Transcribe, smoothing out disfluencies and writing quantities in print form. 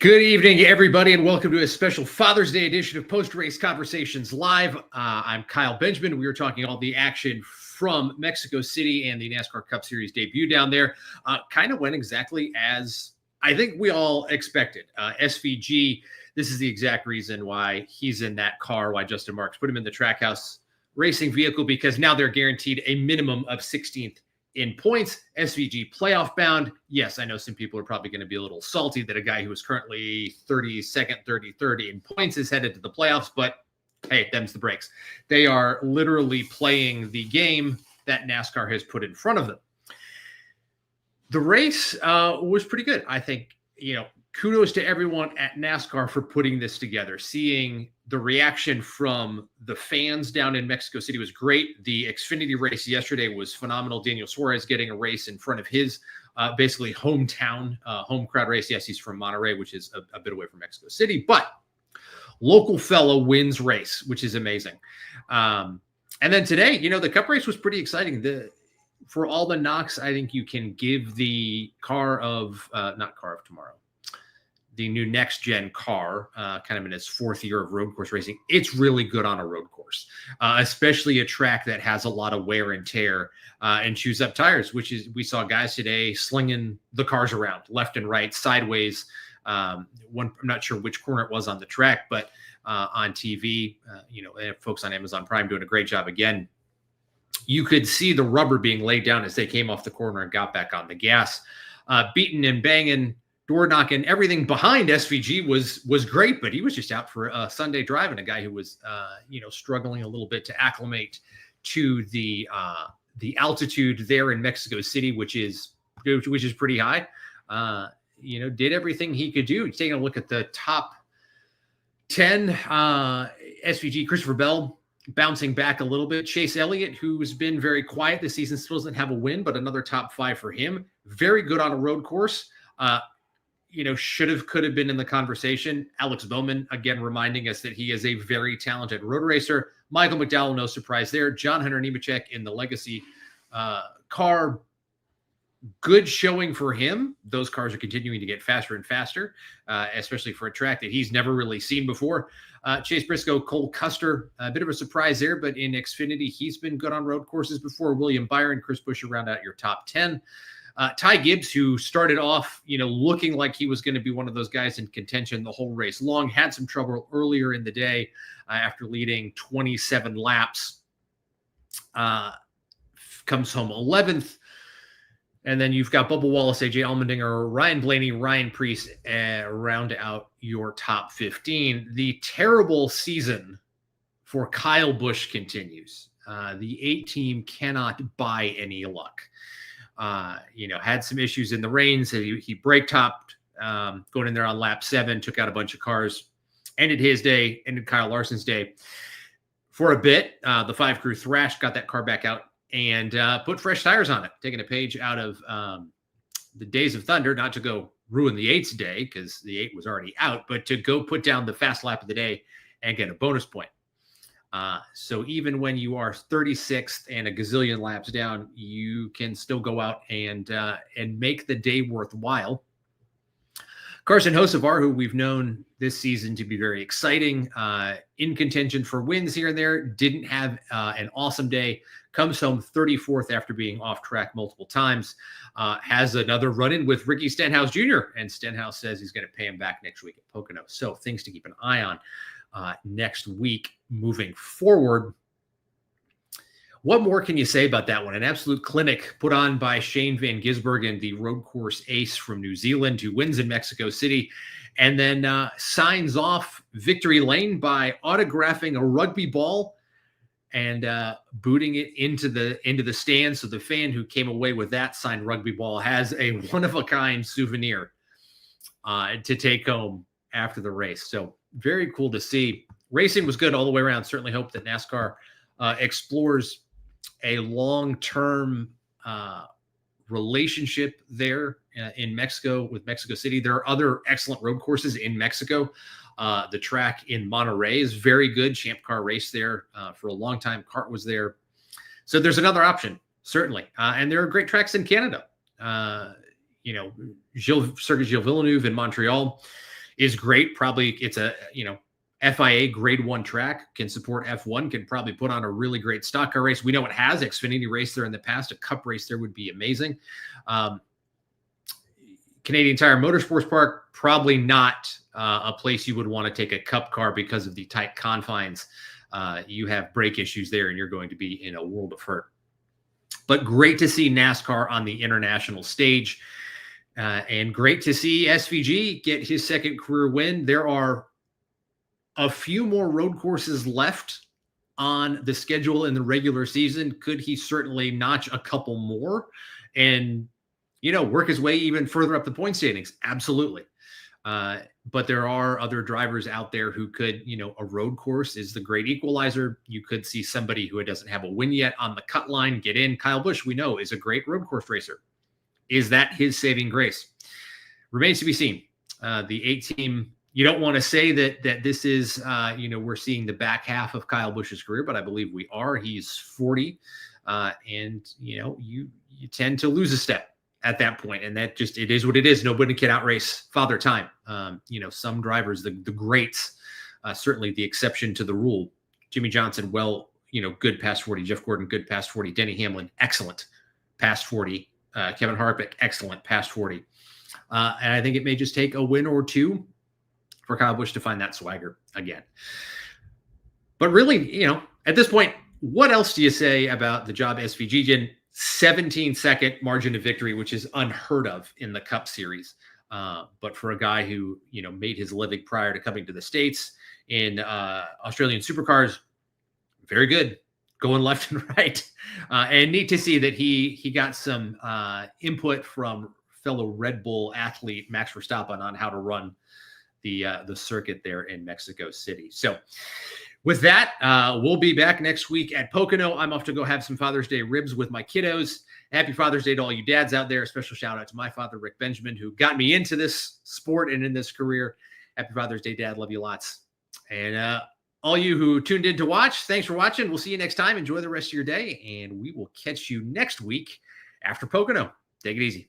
Good evening, everybody, and welcome to a special Father's Day edition of Post-Race Conversations Live. I'm Kyle Benjamin. We were talking all the action from Mexico City and the NASCAR Cup Series debut down there. Kind of went exactly as I think we all expected. SVG, this is the exact reason why he's in that car, why Justin Marks put him in the Trackhouse racing vehicle, because now they're guaranteed a minimum of 16th in points. SVG playoff bound. Yes, I know some people are probably going to be a little salty that a guy who is currently 32nd, 33rd in points is headed to the playoffs, but hey, them's the breaks. They are literally playing the game that NASCAR has put in front of them. The race was pretty good. I think, kudos to everyone at NASCAR for putting this together. Seeing the reaction from the fans down in Mexico City was great. The Xfinity race yesterday was phenomenal. Daniel Suarez getting a race in front of his basically hometown home crowd race. Yes, he's from Monterrey, which is a bit away from Mexico City, but local fellow wins race, which is amazing. And then today, the Cup race was pretty exciting. For all the knocks, I think you can give the the new next-gen car, kind of in its fourth year of road course racing. It's really good on a road course, especially a track that has a lot of wear and tear and chews up tires, which is, we saw guys today slinging the cars around left and right, sideways. I'm not sure which corner it was on the track, but on TV, they have folks on Amazon Prime doing a great job again. You could see the rubber being laid down as they came off the corner and got back on the gas, beating and banging, door knocking. Everything behind SVG was great, but he was just out for a Sunday drive, and a guy who was struggling a little bit to acclimate to the altitude there in Mexico City, which is pretty high. Did everything he could do. Taking a look at the top 10, SVG, Christopher Bell bouncing back a little bit. Chase Elliott, who's been very quiet this season, still doesn't have a win, but another top 5 for him. Very good on a road course. Could have been in the conversation. Alex Bowman, again, reminding us that he is a very talented road racer. Michael McDowell, no surprise there. John Hunter Nemechek in the Legacy car. Good showing for him. Those cars are continuing to get faster and faster, especially for a track that he's never really seen before. Chase Briscoe, Cole Custer, a bit of a surprise there, but in Xfinity, he's been good on road courses before. William Byron, Chris Buescher round out your top 10. Ty Gibbs, who started off, looking like he was going to be one of those guys in contention the whole race long, had some trouble earlier in the day after leading 27 laps. Comes home 11th. And then you've got Bubba Wallace, AJ Allmendinger, Ryan Blaney, Ryan Preece round out your top 15. The terrible season for Kyle Busch continues. The 8 team cannot buy any luck. Had some issues in the rains. He brake topped going in there on lap 7, took out a bunch of cars, ended his day, ended Kyle Larson's day for a bit. The 5 crew thrashed, got that car back out, and put fresh tires on it, taking a page out of the Days of Thunder, not to go ruin the 8's day because the 8 was already out, but to go put down the fast lap of the day and get a bonus point. So even when you are 36th and a gazillion laps down, you can still go out and make the day worthwhile. Carson Hocevar, who we've known this season to be very exciting, in contention for wins here and there, didn't have an awesome day. Comes home 34th after being off track multiple times. Has another run-in with Ricky Stenhouse Jr., and Stenhouse says he's going to pay him back next week at Pocono. So things to keep an eye on next week moving forward. What more can you say about that one? An absolute clinic put on by Shane Van Gisbergen, the road course ace from New Zealand, who wins in Mexico City, and then signs off victory lane by autographing a rugby ball and booting it into the stand. So the fan who came away with that signed rugby ball has a one-of-a-kind souvenir to take home after the race. So very cool to see. Racing was good all the way around. Certainly hope that NASCAR explores a long-term relationship there in Mexico with Mexico City. There are other excellent road courses in Mexico. The track in Monterrey is very good. Champ Car raced there for a long time. CART was there. So there's another option, certainly. And there are great tracks in Canada. Circuit Gilles Villeneuve in Montreal is great. Probably it's a, FIA grade 1 track, can support F1, can probably put on a really great stock car race. We know it has Xfinity race there in the past. A cup race there would be amazing. Canadian Tire Motorsports Park, probably not a place you would want to take a cup car because of the tight confines. You have brake issues there, and you're going to be in a world of hurt. But great to see NASCAR on the international stage, and great to see SVG get his second career win. There are a few more road courses left on the schedule in the regular season. Could he certainly notch a couple more and, work his way even further up the point standings? Absolutely. But there are other drivers out there who could, a road course is the great equalizer. You could see somebody who doesn't have a win yet on the cut line get in. Kyle Busch, we know, is a great road course racer. Is that his saving grace? Remains to be seen. The 8-team, you don't want to say that this is, we're seeing the back half of Kyle Busch's career, but I believe we are. He's 40, and, you tend to lose a step at that point. And that just, it is what it is. Nobody can outrace Father Time. Some drivers, the greats, certainly the exception to the rule. Jimmy Johnson, good past 40. Jeff Gordon, good past 40. Denny Hamlin, excellent past 40. Kevin Harvick, excellent past 40. And I think it may just take a win or two for Kyle Busch to find that swagger again. But really, at this point, what else do you say about the job SVG did? 17-second margin of victory, which is unheard of in the Cup Series. But for a guy who, made his living prior to coming to the States in Australian supercars, very good, going left and right. And neat to see that he got some input from fellow Red Bull athlete Max Verstappen on how to run the circuit there in Mexico City. So with that, we'll be back next week at Pocono. I'm off to go have some Father's Day ribs with my kiddos. Happy Father's Day to all you dads out there. A special shout out to my father, Rick Benjamin, who got me into this sport and in this career. Happy Father's Day, Dad. Love you lots. And all you who tuned in to watch, thanks for watching. We'll see you next time. Enjoy the rest of your day, and we will catch you next week after Pocono. Take it easy.